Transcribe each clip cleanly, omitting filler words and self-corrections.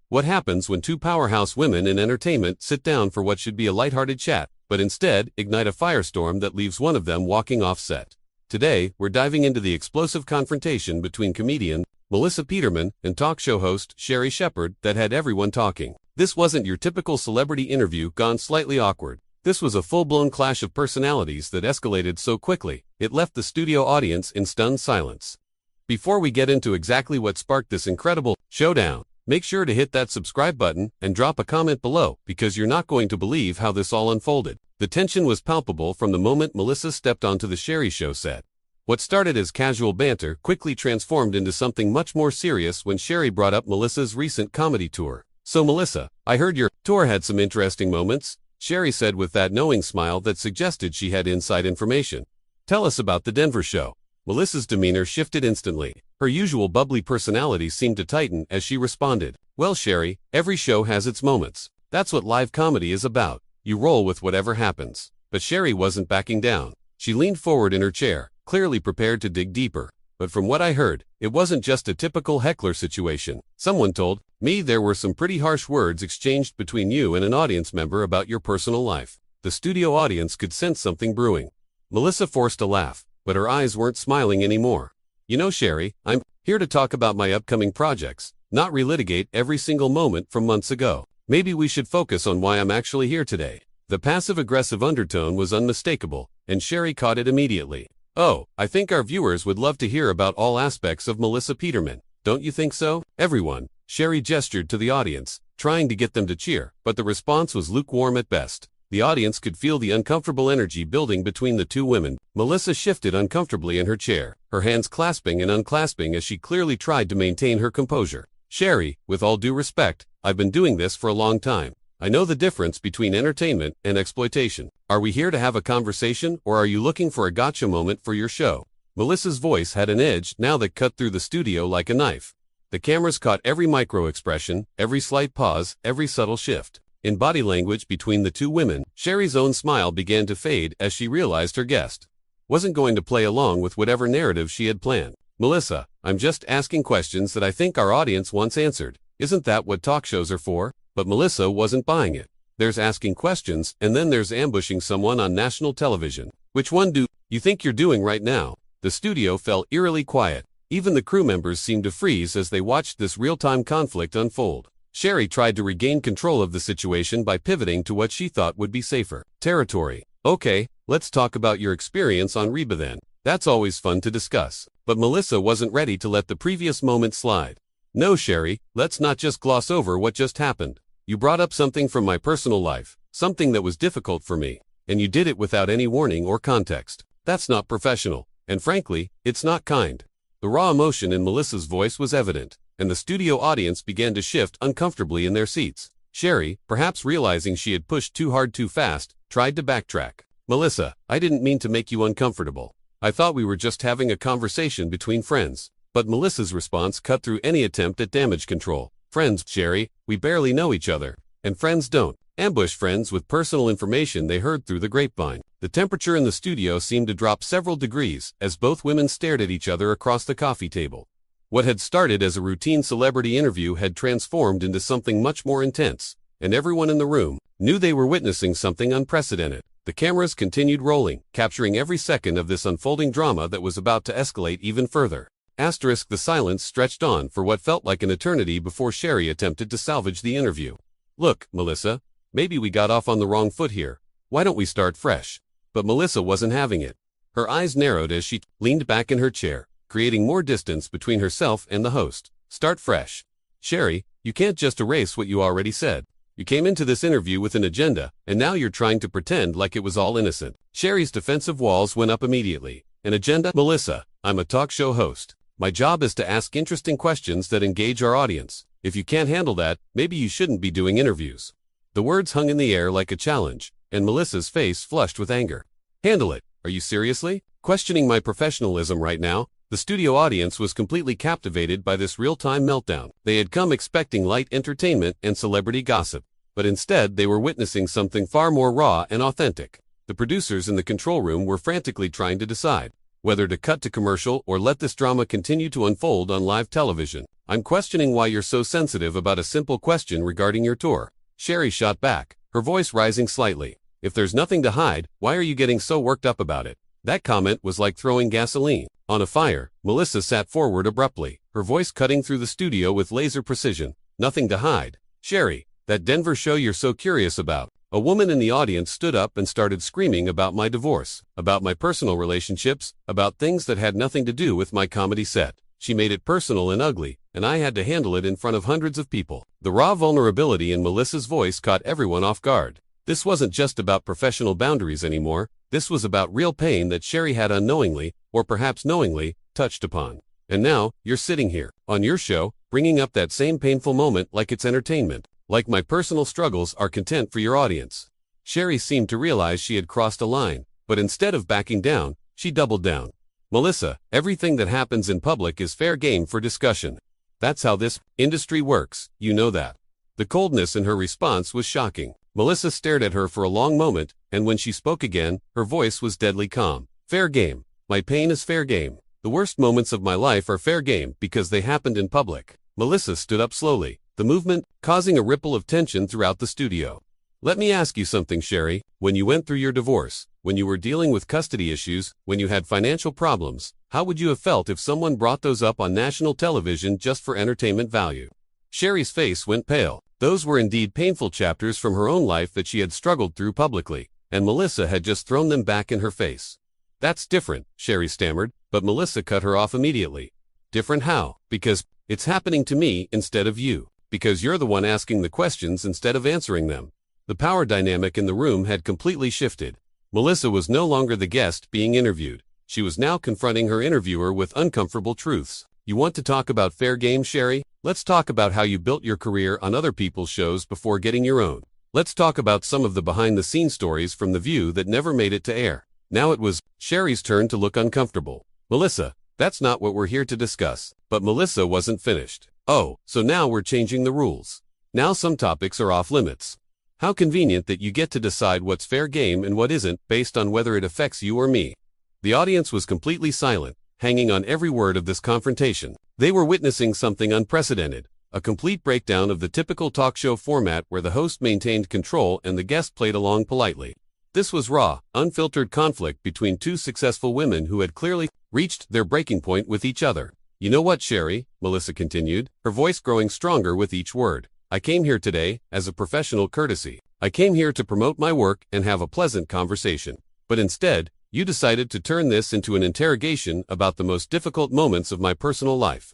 What happens when two powerhouse women in entertainment sit down for what should be a lighthearted chat, but instead ignite a firestorm that leaves one of them walking off set? Today, we're diving into the explosive confrontation between comedian Melissa Peterman and talk show host Sherri Shepherd that had everyone talking. This wasn't your typical celebrity interview gone slightly awkward. This was a full-blown clash of personalities that escalated so quickly, it left the studio audience in stunned silence. Before we get into exactly what sparked this incredible showdown, make sure to hit that subscribe button and drop a comment below because you're not going to believe how this all unfolded. The tension was palpable from the moment Melissa stepped onto the Sherri Show set. What started as casual banter quickly transformed into something much more serious when Sherri brought up Melissa's recent comedy tour. "So Melissa, I heard your tour had some interesting moments," Sherri said with that knowing smile that suggested she had inside information. "Tell us about the Denver show." Melissa's demeanor shifted instantly. Her usual bubbly personality seemed to tighten as she responded. "Well, Sherri, every show has its moments. That's what live comedy is about. You roll with whatever happens." But Sherri wasn't backing down. She leaned forward in her chair, clearly prepared to dig deeper. "But from what I heard, it wasn't just a typical heckler situation. Someone told me there were some pretty harsh words exchanged between you and an audience member about your personal life." The studio audience could sense something brewing. Melissa forced a laugh, but her eyes weren't smiling anymore. "You know, Sherri, I'm here to talk about my upcoming projects, not relitigate every single moment from months ago. Maybe we should focus on why I'm actually here today." The passive-aggressive undertone was unmistakable, and Sherri caught it immediately. "Oh, I think our viewers would love to hear about all aspects of Melissa Peterman. Don't you think so, everyone?" Sherri gestured to the audience, trying to get them to cheer, but the response was lukewarm at best. The audience could feel the uncomfortable energy building between the two women. Melissa shifted uncomfortably in her chair, her hands clasping and unclasping as she clearly tried to maintain her composure. "Sherri, with all due respect, I've been doing this for a long time. I know the difference between entertainment and exploitation. Are we here to have a conversation, or are you looking for a gotcha moment for your show?" Melissa's voice had an edge now that cut through the studio like a knife. The cameras caught every micro-expression, every slight pause, every subtle shift in body language between the two women. Sherri's own smile began to fade as she realized her guest wasn't going to play along with whatever narrative she had planned. "Melissa, I'm just asking questions that I think our audience wants answered. Isn't that what talk shows are for?" But Melissa wasn't buying it. "There's asking questions, and then there's ambushing someone on national television. Which one do you think you're doing right now?" The studio fell eerily quiet. Even the crew members seemed to freeze as they watched this real-time conflict unfold. Sherri tried to regain control of the situation by pivoting to what she thought would be safer territory. "Okay, let's talk about your experience on Reba then. That's always fun to discuss." But Melissa wasn't ready to let the previous moment slide. "No, Sherri, let's not just gloss over what just happened. You brought up something from my personal life, something that was difficult for me, and you did it without any warning or context. That's not professional, and frankly, it's not kind." The raw emotion in Melissa's voice was evident, and the studio audience began to shift uncomfortably in their seats. Sherri, perhaps realizing she had pushed too hard too fast, tried to backtrack. "Melissa, I didn't mean to make you uncomfortable. I thought we were just having a conversation between friends." But Melissa's response cut through any attempt at damage control. "Friends, Sherri, we barely know each other, and friends don't ambush friends with personal information they heard through the grapevine." The temperature in the studio seemed to drop several degrees as both women stared at each other across the coffee table. What had started as a routine celebrity interview had transformed into something much more intense, and everyone in the room knew they were witnessing something unprecedented. The cameras continued rolling, capturing every second of this unfolding drama that was about to escalate even further. The silence stretched on for what felt like an eternity before Sherri attempted to salvage the interview. "Look, Melissa, maybe we got off on the wrong foot here. Why don't we start fresh?" But Melissa wasn't having it. Her eyes narrowed as she leaned back in her chair, creating more distance between herself and the host. "Start fresh? Sherri, you can't just erase what you already said. You came into this interview with an agenda, and now you're trying to pretend like it was all innocent." Sherri's defensive walls went up immediately. "An agenda? Melissa, I'm a talk show host. My job is to ask interesting questions that engage our audience. If you can't handle that, maybe you shouldn't be doing interviews." The words hung in the air like a challenge, and Melissa's face flushed with anger. "Handle it? Are you seriously questioning my professionalism right now?" The studio audience was completely captivated by this real-time meltdown. They had come expecting light entertainment and celebrity gossip, but instead they were witnessing something far more raw and authentic. The producers in the control room were frantically trying to decide whether to cut to commercial or let this drama continue to unfold on live television. I'm questioning why you're so sensitive about a simple question regarding your tour. Sherri shot back, her voice rising slightly. If there's nothing to hide, why are you getting so worked up about it? That comment was like throwing gasoline on a fire. Melissa sat forward abruptly, her voice cutting through the studio with laser precision. Nothing to hide. Sherri, that Denver show you're so curious about. A woman in the audience stood up and started screaming about my divorce, about my personal relationships, about things that had nothing to do with my comedy set. She made it personal and ugly, and I had to handle it in front of hundreds of people. The raw vulnerability in Melissa's voice caught everyone off guard. This wasn't just about professional boundaries anymore. This was about real pain that Sherri had unknowingly, or perhaps knowingly, touched upon. And now, you're sitting here, on your show, bringing up that same painful moment like it's entertainment. Like my personal struggles are content for your audience. Sherri seemed to realize she had crossed a line, but instead of backing down, she doubled down. Melissa, everything that happens in public is fair game for discussion. That's how this industry works, you know that. The coldness in her response was shocking. Melissa stared at her for a long moment, and when she spoke again, her voice was deadly calm. Fair game. My pain is fair game. The worst moments of my life are fair game because they happened in public. Melissa stood up slowly, the movement causing a ripple of tension throughout the studio. Let me ask you something, Sherri. When you went through your divorce, when you were dealing with custody issues, when you had financial problems, how would you have felt if someone brought those up on national television just for entertainment value? Sherri's face went pale. Those were indeed painful chapters from her own life that she had struggled through publicly, and Melissa had just thrown them back in her face. That's different, Sherri stammered, but Melissa cut her off immediately. Different how? Because it's happening to me instead of you. Because you're the one asking the questions instead of answering them. The power dynamic in the room had completely shifted. Melissa was no longer the guest being interviewed. She was now confronting her interviewer with uncomfortable truths. You want to talk about fair game, Sherri? Let's talk about how you built your career on other people's shows before getting your own. Let's talk about some of the behind-the-scenes stories from The View that never made it to air. Now it was Sherri's turn to look uncomfortable. Melissa, that's not what we're here to discuss. But Melissa wasn't finished. Oh, so now we're changing the rules. Now some topics are off limits. How convenient that you get to decide what's fair game and what isn't based on whether it affects you or me. The audience was completely silent, hanging on every word of this confrontation. They were witnessing something unprecedented, a complete breakdown of the typical talk show format where the host maintained control and the guest played along politely. This was raw, unfiltered conflict between two successful women who had clearly reached their breaking point with each other. You know what, Sherri, Melissa continued, her voice growing stronger with each word. I came here today, as a professional courtesy. I came here to promote my work and have a pleasant conversation. But instead, you decided to turn this into an interrogation about the most difficult moments of my personal life.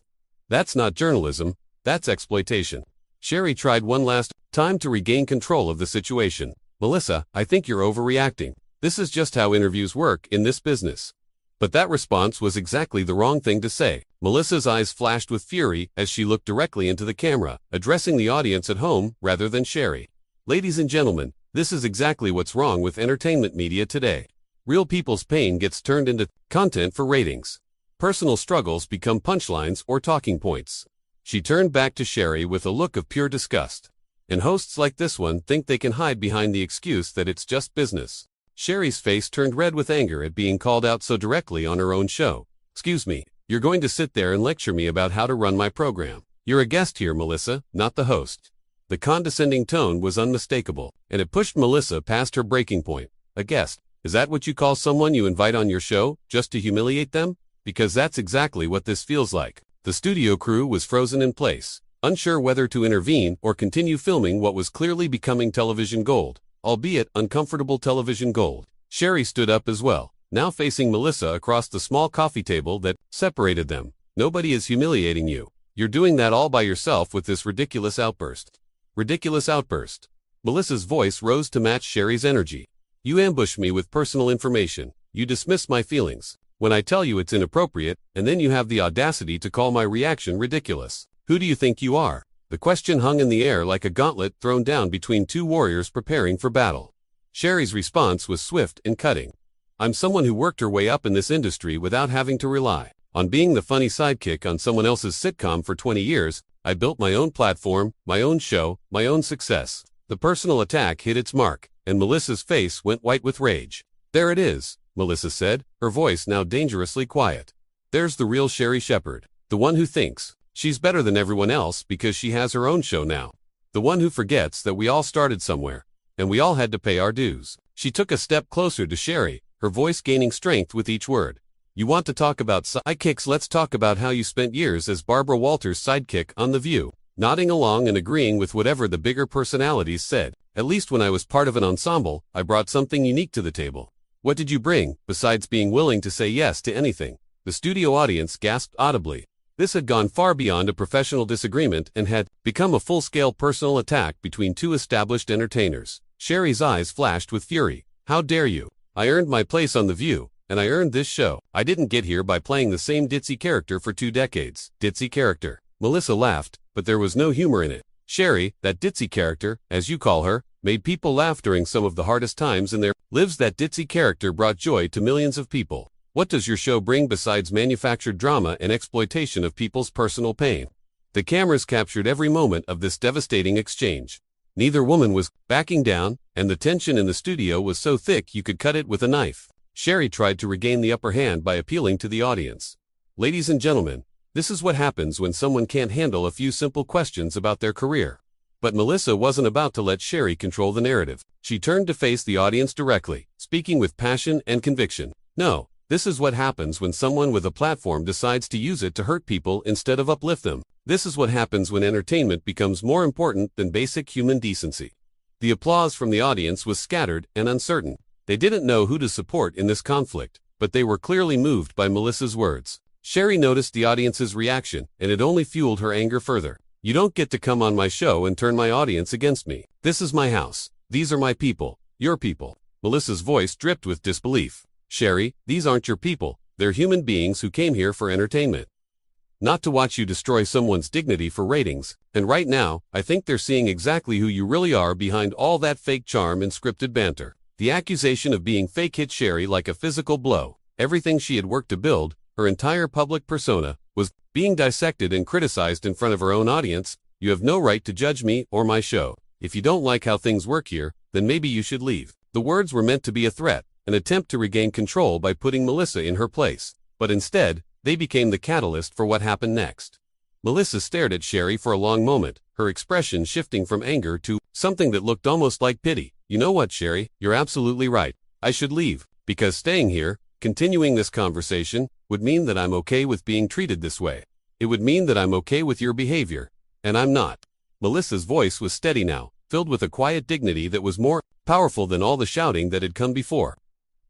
That's not journalism, that's exploitation. Sherri tried one last time to regain control of the situation. Melissa, I think you're overreacting. This is just how interviews work in this business. But that response was exactly the wrong thing to say. Melissa's eyes flashed with fury as she looked directly into the camera, addressing the audience at home rather than Sherri. Ladies and gentlemen, this is exactly what's wrong with entertainment media today. Real people's pain gets turned into content for ratings. Personal struggles become punchlines or talking points. She turned back to Sherri with a look of pure disgust. And hosts like this one think they can hide behind the excuse that it's just business. Sherri's face turned red with anger at being called out so directly on her own show. Excuse me, you're going to sit there and lecture me about how to run my program. You're a guest here, Melissa, not the host. The condescending tone was unmistakable, and it pushed Melissa past her breaking point. A guest, is that what you call someone you invite on your show, just to humiliate them? Because that's exactly what this feels like. The studio crew was frozen in place, unsure whether to intervene or continue filming what was clearly becoming television gold. Albeit uncomfortable television gold. Sherri stood up as well, now facing Melissa across the small coffee table that separated them. Nobody is humiliating you. You're doing that all by yourself with this ridiculous outburst. Ridiculous outburst. Melissa's voice rose to match Sherri's energy. You ambush me with personal information. You dismiss my feelings when I tell you it's inappropriate, and then you have the audacity to call my reaction ridiculous. Who do you think you are? The question hung in the air like a gauntlet thrown down between two warriors preparing for battle. Sherri's response was swift and cutting. I'm someone who worked her way up in this industry without having to rely on being the funny sidekick on someone else's sitcom for 20 years. I built my own platform, my own show, my own success. The personal attack hit its mark, and Melissa's face went white with rage. There it is, Melissa said, her voice now dangerously quiet. There's the real Sherri Shepherd, the one who thinks She's better than everyone else because she has her own show now. The one who forgets that we all started somewhere, and we all had to pay our dues. She took a step closer to Sherri, her voice gaining strength with each word. You want to talk about sidekicks? Let's talk about how you spent years as Barbara Walters' sidekick on The View, nodding along and agreeing with whatever the bigger personalities said. At least when I was part of an ensemble, I brought something unique to the table. What did you bring, besides being willing to say yes to anything? The studio audience gasped audibly. This had gone far beyond a professional disagreement and had become a full-scale personal attack between two established entertainers. Sherri's eyes flashed with fury. How dare you? I earned my place on The View, and I earned this show. I didn't get here by playing the same ditzy character for 2 decades. Ditzy character. Melissa laughed, but there was no humor in it. Sherri, that ditzy character, as you call her, made people laugh during some of the hardest times in their lives. That ditzy character brought joy to millions of people. What does your show bring besides manufactured drama and exploitation of people's personal pain? The cameras captured every moment of this devastating exchange. Neither woman was backing down, and the tension in the studio was so thick you could cut it with a knife. Sherri tried to regain the upper hand by appealing to the audience. Ladies and gentlemen, this is what happens when someone can't handle a few simple questions about their career. But Melissa wasn't about to let Sherri control the narrative. She turned to face the audience directly, speaking with passion and conviction. No, this is what happens when someone with a platform decides to use it to hurt people instead of uplift them. This is what happens when entertainment becomes more important than basic human decency. The applause from the audience was scattered and uncertain. They didn't know who to support in this conflict, but they were clearly moved by Melissa's words. Sherri noticed the audience's reaction, and it only fueled her anger further. You don't get to come on my show and turn my audience against me. This is my house. These are my people. Your people. Melissa's voice dripped with disbelief. Sherri, these aren't your people. They're human beings who came here for entertainment, not to watch you destroy someone's dignity for ratings. And right now, I think they're seeing exactly who you really are behind all that fake charm and scripted banter. The accusation of being fake hit Sherri like a physical blow. Everything she had worked to build, her entire public persona, was being dissected and criticized in front of her own audience. You have no right to judge me or my show. If you don't like how things work here, then maybe you should leave. The words were meant to be a threat, an attempt to regain control by putting Melissa in her place. But instead, they became the catalyst for what happened next. Melissa stared at Sherri for a long moment, her expression shifting from anger to something that looked almost like pity. You know what, Sherri? You're absolutely right. I should leave, because staying here, continuing this conversation, would mean that I'm okay with being treated this way. It would mean that I'm okay with your behavior, and I'm not. Melissa's voice was steady now, filled with a quiet dignity that was more powerful than all the shouting that had come before.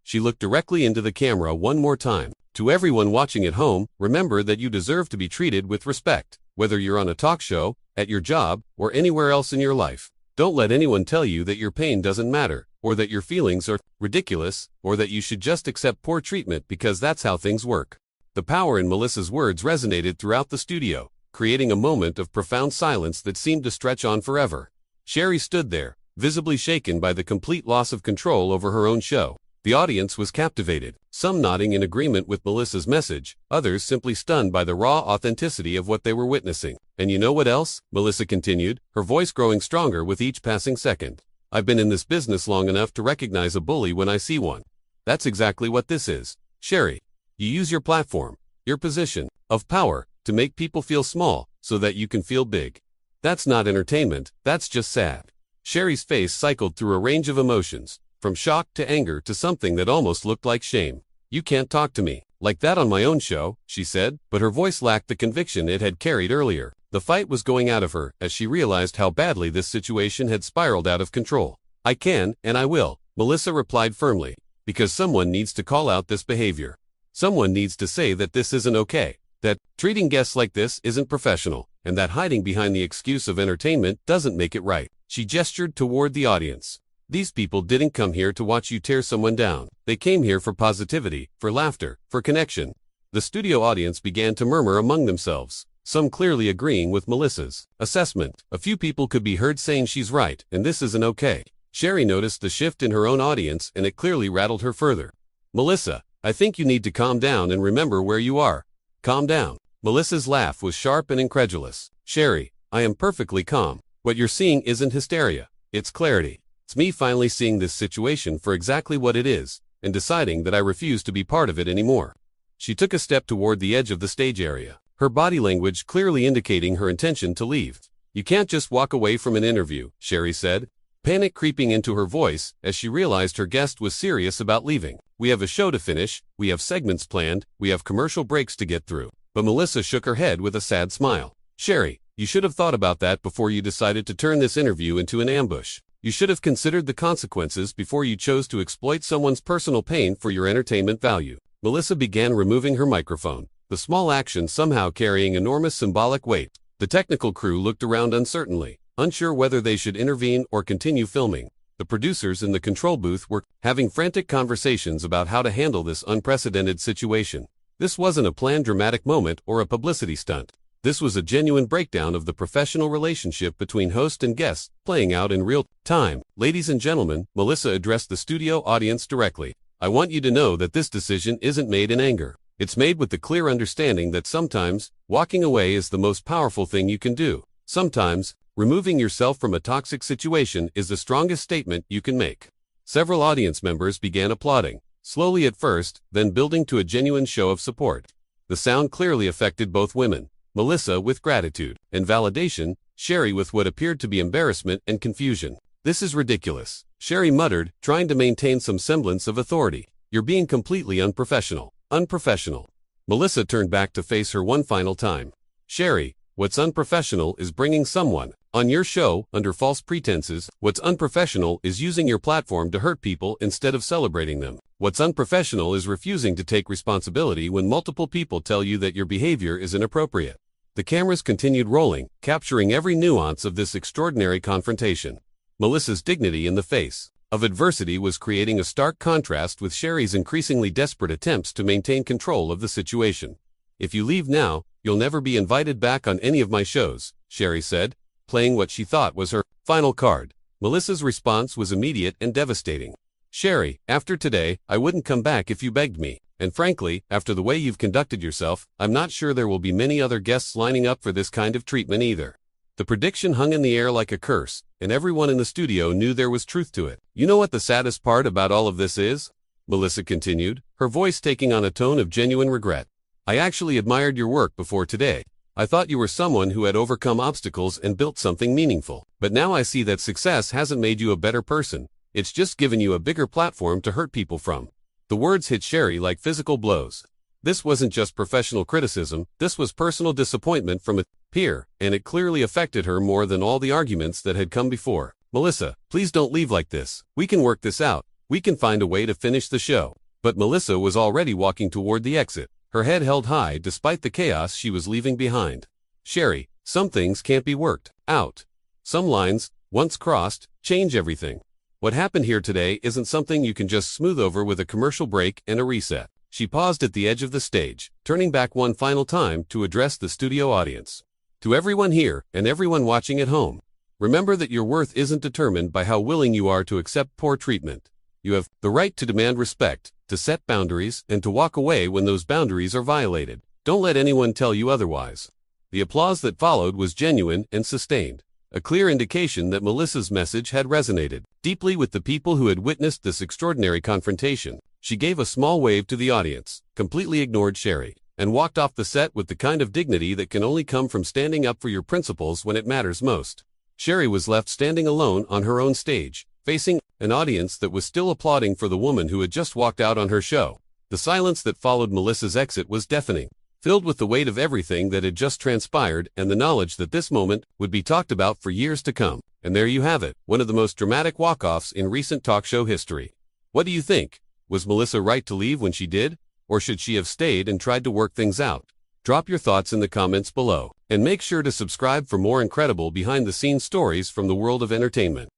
She looked directly into the camera one more time. To everyone watching at home, remember that you deserve to be treated with respect, whether you're on a talk show, at your job, or anywhere else in your life. Don't let anyone tell you that your pain doesn't matter, or that your feelings are ridiculous, or that you should just accept poor treatment because that's how things work. The power in Melissa's words resonated throughout the studio, creating a moment of profound silence that seemed to stretch on forever. Sherri stood there, visibly shaken by the complete loss of control over her own show. The audience was captivated, some nodding in agreement with Melissa's message, others simply stunned by the raw authenticity of what they were witnessing. And you know what else? Melissa continued, her voice growing stronger with each passing second. I've been in this business long enough to recognize a bully when I see one. That's exactly what this is. Sherri, you use your platform, your position of power, to make people feel small so that you can feel big. That's not entertainment, that's just sad. Sherri's face cycled through a range of emotions, from shock to anger to something that almost looked like shame. You can't talk to me like that on my own show, she said, but her voice lacked the conviction it had carried earlier. The fight was going out of her as she realized how badly this situation had spiraled out of control. I can, and I will, Melissa replied firmly, because someone needs to call out this behavior. Someone needs to say that this isn't okay, that treating guests like this isn't professional, and that hiding behind the excuse of entertainment doesn't make it right. She gestured toward the audience. These people didn't come here to watch you tear someone down. They came here for positivity, for laughter, for connection. The studio audience began to murmur among themselves, some clearly agreeing with Melissa's assessment. A few people could be heard saying she's right, and this isn't okay. Sherri noticed the shift in her own audience, and it clearly rattled her further. Melissa, I think you need to calm down and remember where you are. Calm down. Melissa's laugh was sharp and incredulous. Sherri, I am perfectly calm. What you're seeing isn't hysteria. It's clarity. It's me finally seeing this situation for exactly what it is, and deciding that I refuse to be part of it anymore. She took a step toward the edge of the stage area, her body language clearly indicating her intention to leave. "You can't just walk away from an interview," Sherri said, panic creeping into her voice as she realized her guest was serious about leaving. "We have a show to finish, we have segments planned, we have commercial breaks to get through." But Melissa shook her head with a sad smile. "Sherri, you should have thought about that before you decided to turn this interview into an ambush. You should have considered the consequences before you chose to exploit someone's personal pain for your entertainment value." Melissa began removing her microphone, the small action somehow carrying enormous symbolic weight. The technical crew looked around uncertainly, unsure whether they should intervene or continue filming. The producers in the control booth were having frantic conversations about how to handle this unprecedented situation. This wasn't a planned dramatic moment or a publicity stunt. This was a genuine breakdown of the professional relationship between host and guest, playing out in real time. "Ladies and gentlemen," Melissa addressed the studio audience directly, "I want you to know that this decision isn't made in anger. It's made with the clear understanding that sometimes, walking away is the most powerful thing you can do. Sometimes, removing yourself from a toxic situation is the strongest statement you can make." Several audience members began applauding, slowly at first, then building to a genuine show of support. The sound clearly affected both women, Melissa with gratitude and validation, Sherri with what appeared to be embarrassment and confusion. "This is ridiculous," Sherri muttered, trying to maintain some semblance of authority. "You're being completely unprofessional." Unprofessional. Melissa turned back to face her one final time. "Sherri, what's unprofessional is bringing someone on your show under false pretenses. What's unprofessional is using your platform to hurt people instead of celebrating them. What's unprofessional is refusing to take responsibility when multiple people tell you that your behavior is inappropriate." The cameras continued rolling, capturing every nuance of this extraordinary confrontation. Melissa's dignity in the face of adversity was creating a stark contrast with Sherri's increasingly desperate attempts to maintain control of the situation. "If you leave now, you'll never be invited back on any of my shows," Sherri said, playing what she thought was her final card. Melissa's response was immediate and devastating. "Sherri, after today, I wouldn't come back if you begged me. And frankly, after the way you've conducted yourself, I'm not sure there will be many other guests lining up for this kind of treatment either." The prediction hung in the air like a curse, and everyone in the studio knew there was truth to it. "You know what the saddest part about all of this is?" Melissa continued, her voice taking on a tone of genuine regret. "I actually admired your work before today. I thought you were someone who had overcome obstacles and built something meaningful. But now I see that success hasn't made you a better person. It's just given you a bigger platform to hurt people from." The words hit Sherri like physical blows. This wasn't just professional criticism, this was personal disappointment from a peer, and it clearly affected her more than all the arguments that had come before. "Melissa, please don't leave like this. We can work this out. We can find a way to finish the show." But Melissa was already walking toward the exit, her head held high despite the chaos she was leaving behind. "Sherri, some things can't be worked out. Some lines, once crossed, change everything. What happened here today isn't something you can just smooth over with a commercial break and a reset." She paused at the edge of the stage, turning back one final time to address the studio audience. "To everyone here and everyone watching at home, remember that your worth isn't determined by how willing you are to accept poor treatment. You have the right to demand respect, to set boundaries, and to walk away when those boundaries are violated. Don't let anyone tell you otherwise." The applause that followed was genuine and sustained, a clear indication that Melissa's message had resonated deeply with the people who had witnessed this extraordinary confrontation. She gave a small wave to the audience, completely ignored Sherri, and walked off the set with the kind of dignity that can only come from standing up for your principles when it matters most. Sherri was left standing alone on her own stage, facing an audience that was still applauding for the woman who had just walked out on her show. The silence that followed Melissa's exit was deafening, filled with the weight of everything that had just transpired and the knowledge that this moment would be talked about for years to come. And there you have it, one of the most dramatic walk-offs in recent talk show history. What do you think? Was Melissa right to leave when she did? Or should she have stayed and tried to work things out? Drop your thoughts in the comments below, and make sure to subscribe for more incredible behind-the-scenes stories from the world of entertainment.